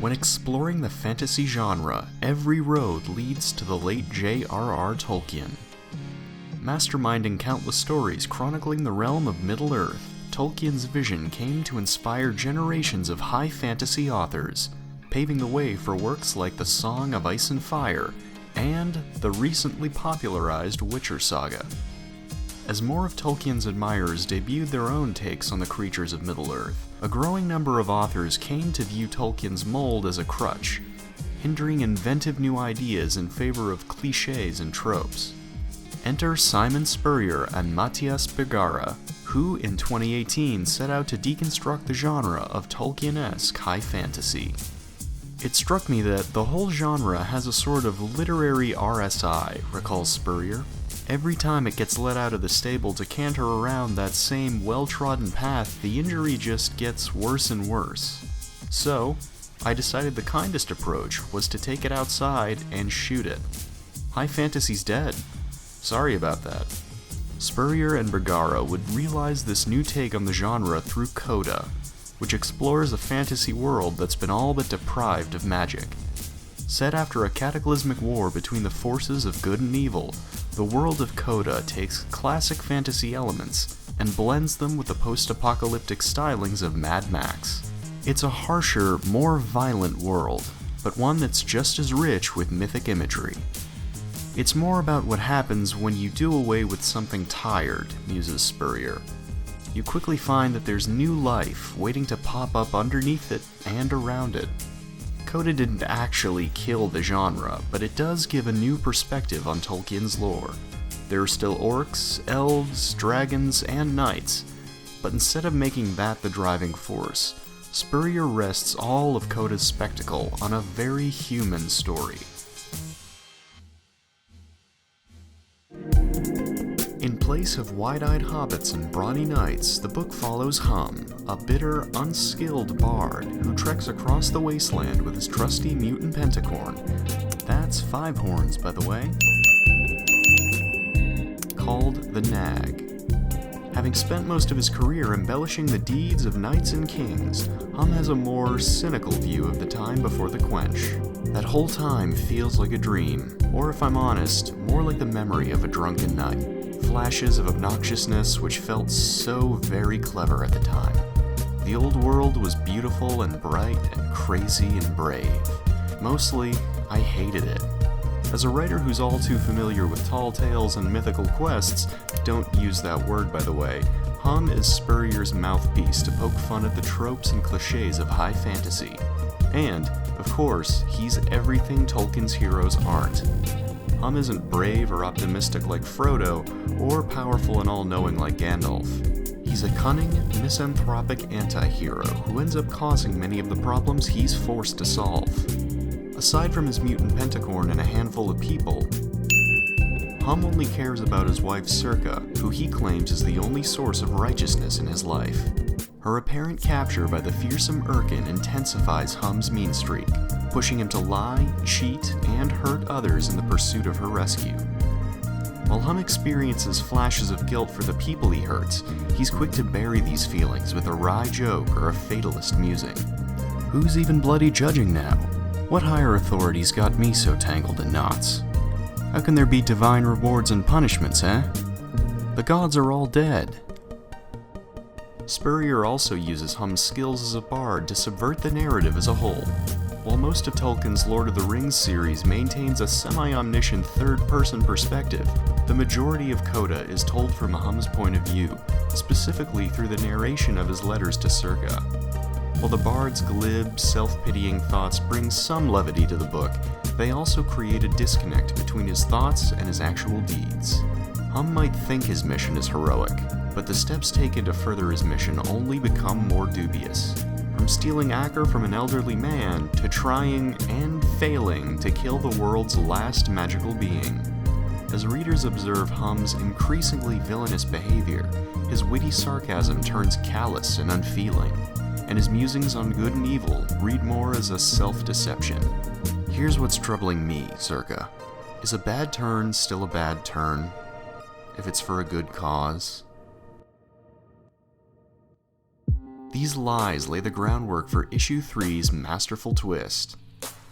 When exploring the fantasy genre, every road leads to the late JRR Tolkien. Masterminding countless stories chronicling the realm of Middle-earth, Tolkien's vision came to inspire generations of high fantasy authors, paving the way for works like The Song of Ice and Fire and the recently popularized Witcher saga. As more of Tolkien's admirers debuted their own takes on the creatures of Middle-earth, a growing number of authors came to view Tolkien's mold as a crutch, hindering inventive new ideas in favor of cliches and tropes. Enter Simon Spurrier and Matias Bergara, who in 2018 set out to deconstruct the genre of Tolkien-esque high fantasy. It struck me that the whole genre has a sort of literary RSI, recalls Spurrier. Every time it gets let out of the stable to canter around that same well-trodden path, the injury just gets worse and worse. So, I decided the kindest approach was to take it outside and shoot it. High fantasy's dead. Sorry about that. Spurrier and Bergara would realize this new take on the genre through Coda, which explores a fantasy world that's been all but deprived of magic. Set after a cataclysmic war between the forces of good and evil, the world of Coda takes classic fantasy elements and blends them with the post-apocalyptic stylings of Mad Max. It's a harsher, more violent world, but one that's just as rich with mythic imagery. It's more about what happens when you do away with something tired, muses Spurrier. You quickly find that there's new life waiting to pop up underneath it and around it. Coda didn't actually kill the genre, but it does give a new perspective on Tolkien's lore. There are still orcs, elves, dragons, and knights, but instead of making that the driving force, Spurrier rests all of Coda's spectacle on a very human story. In place of wide-eyed hobbits and brawny knights, the book follows Hum, a bitter, unskilled bard who treks across the wasteland with his trusty mutant pentacorn. That's 5 horns, by the way. Called the Nag. Having spent most of his career embellishing the deeds of knights and kings, Hum has a more cynical view of the time before the Quench. That whole time feels like a dream, or if I'm honest, more like the memory of a drunken night. Flashes of obnoxiousness which felt so very clever at the time. The old world was beautiful and bright and crazy and brave. Mostly, I hated it. As a writer who's all too familiar with tall tales and mythical quests, don't use that word by the way, Hum is Spurrier's mouthpiece to poke fun at the tropes and cliches of high fantasy. And, of course, he's everything Tolkien's heroes aren't. Hum isn't brave or optimistic like Frodo, or powerful and all-knowing like Gandalf. He's a cunning, misanthropic anti-hero who ends up causing many of the problems he's forced to solve. Aside from his mutant pentacorn and a handful of people, Hum only cares about his wife Circa, who he claims is the only source of righteousness in his life. Her apparent capture by the fearsome Urkin intensifies Hum's mean streak, pushing him to lie, cheat, and hurt others in the pursuit of her rescue. While Hum experiences flashes of guilt for the people he hurts, he's quick to bury these feelings with a wry joke or a fatalist musing. Who's even bloody judging now? What higher authorities got me so tangled in knots? How can there be divine rewards and punishments, eh? The gods are all dead. Spurrier also uses Hum's skills as a bard to subvert the narrative as a whole. While most of Tolkien's Lord of the Rings series maintains a semi-omniscient third-person perspective, the majority of Coda is told from Hum's point of view, specifically through the narration of his letters to Circa. While the bard's glib, self-pitying thoughts bring some levity to the book, they also create a disconnect between his thoughts and his actual deeds. Hum might think his mission is heroic, but the steps taken to further his mission only become more dubious. From stealing Acker from an elderly man, to trying, and failing, to kill the world's last magical being. As readers observe Hum's increasingly villainous behavior, his witty sarcasm turns callous and unfeeling, and his musings on good and evil read more as a self-deception. Here's what's troubling me, Circa. Is a bad turn still a bad turn, if it's for a good cause? These lies lay the groundwork for Issue 3's masterful twist.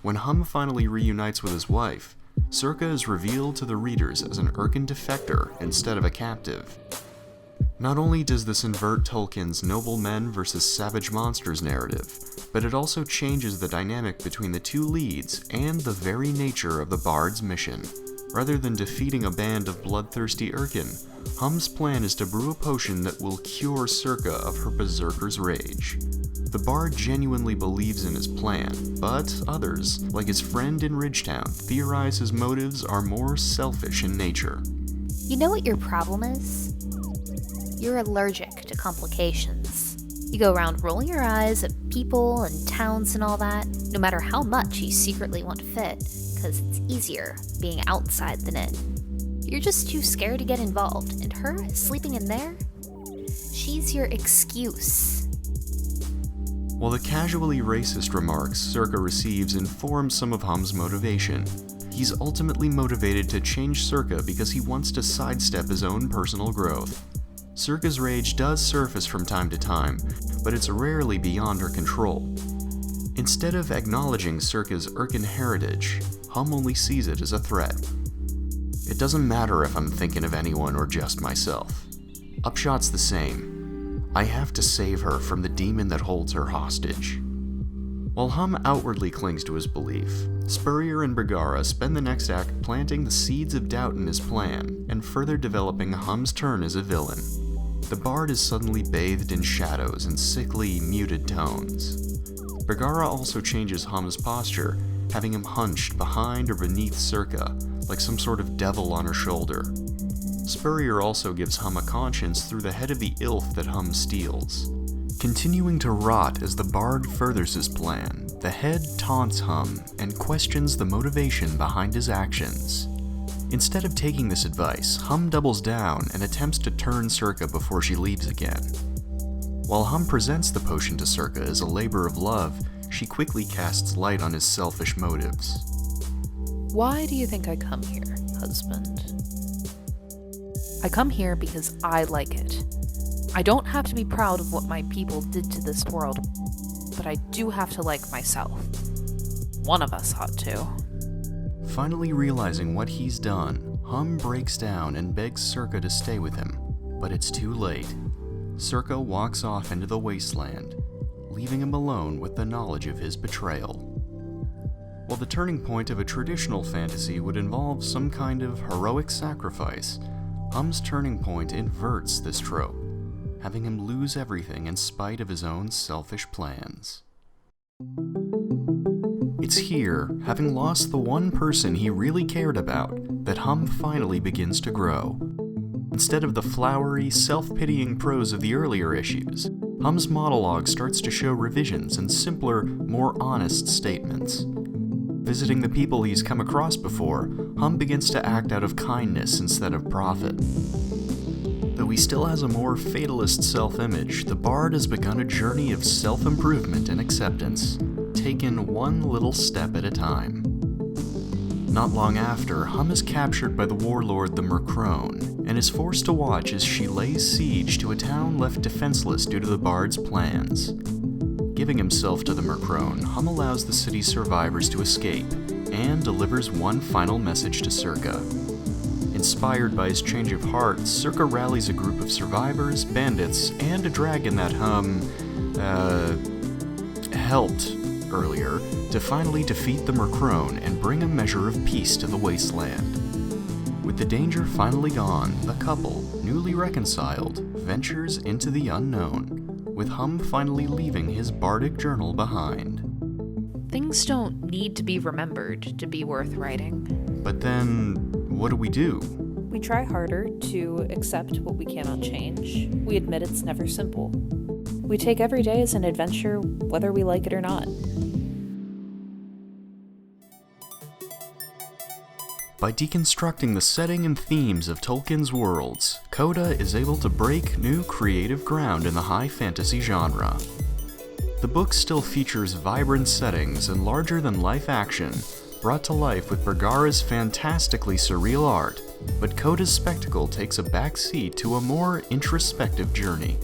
When Hum finally reunites with his wife, Circa is revealed to the readers as an Urkin defector instead of a captive. Not only does this invert Tolkien's noble men versus savage monsters narrative, but it also changes the dynamic between the two leads and the very nature of the Bard's mission. Rather than defeating a band of bloodthirsty Urkin, Hum's plan is to brew a potion that will cure Circa of her berserker's rage. The Bard genuinely believes in his plan, but others, like his friend in Ridgetown, theorize his motives are more selfish in nature. You know what your problem is? You're allergic to complications. You go around rolling your eyes at people and towns and all that, no matter how much you secretly want to fit, because it's easier being outside than in. You're just too scared to get involved, and her sleeping in there? She's your excuse. While the casually racist remarks Circa receives inform some of Hum's motivation, he's ultimately motivated to change Circa because he wants to sidestep his own personal growth. Circa's rage does surface from time to time, but it's rarely beyond her control. Instead of acknowledging Circa's Urkin heritage, Hum only sees it as a threat. It doesn't matter if I'm thinking of anyone or just myself. Upshot's the same. I have to save her from the demon that holds her hostage. While Hum outwardly clings to his belief, Spurrier and Bergara spend the next act planting the seeds of doubt in his plan and further developing Hum's turn as a villain. The Bard is suddenly bathed in shadows and sickly, muted tones. Bergara also changes Hum's posture, having him hunched behind or beneath Circa, like some sort of devil on her shoulder. Spurrier also gives Hum a conscience through the head of the Ilth that Hum steals. Continuing to rot as the Bard furthers his plan, the head taunts Hum and questions the motivation behind his actions. Instead of taking this advice, Hum doubles down and attempts to turn Circa before she leaves again. While Hum presents the potion to Circa as a labor of love, she quickly casts light on his selfish motives. Why do you think I come here, husband? I come here because I like it. I don't have to be proud of what my people did to this world, but I do have to like myself. One of us ought to. Finally realizing what he's done, Hum breaks down and begs Circa to stay with him, but it's too late. Circa walks off into the wasteland, leaving him alone with the knowledge of his betrayal. While the turning point of a traditional fantasy would involve some kind of heroic sacrifice, Hum's turning point inverts this trope, having him lose everything in spite of his own selfish plans. It's here, having lost the one person he really cared about, that Hum finally begins to grow. Instead of the flowery, self-pitying prose of the earlier issues, Hum's monologue starts to show revisions and simpler, more honest statements. Visiting the people he's come across before, Hum begins to act out of kindness instead of profit. Though he still has a more fatalist self-image, the Bard has begun a journey of self-improvement and acceptance, taken one little step at a time. Not long after, Hum is captured by the warlord the Mercrone, and is forced to watch as she lays siege to a town left defenseless due to the Bard's plans. Giving himself to the Mercrone, Hum allows the city's survivors to escape, and delivers one final message to Circa. Inspired by his change of heart, Circa rallies a group of survivors, bandits, and a dragon that Hum, helped earlier, to finally defeat the Mercrone and bring a measure of peace to the wasteland. With the danger finally gone, the couple, newly reconciled, ventures into the unknown, with Hum finally leaving his bardic journal behind. Things don't need to be remembered to be worth writing. But then, what do we do? We try harder to accept what we cannot change. We admit it's never simple. We take every day as an adventure, whether we like it or not. By deconstructing the setting and themes of Tolkien's worlds, Coda is able to break new creative ground in the high fantasy genre. The book still features vibrant settings and larger-than-life action, brought to life with Bergara's fantastically surreal art, but Coda's spectacle takes a back seat to a more introspective journey.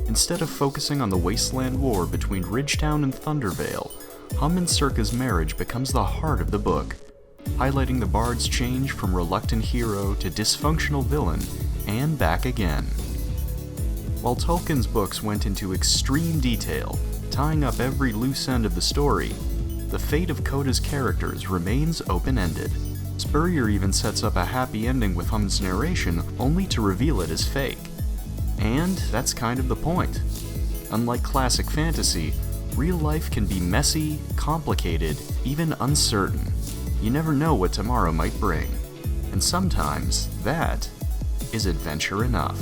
Instead of focusing on the wasteland war between Ridgetown and Thundervale, Hum and Circa's marriage becomes the heart of the book, highlighting the bard's change from reluctant hero to dysfunctional villain, and back again. While Tolkien's books went into extreme detail, tying up every loose end of the story, the fate of Coda's characters remains open-ended. Spurrier even sets up a happy ending with Hum's narration, only to reveal it as fake. And that's kind of the point. Unlike classic fantasy, real life can be messy, complicated, even uncertain. You never know what tomorrow might bring. And sometimes, that is adventure enough.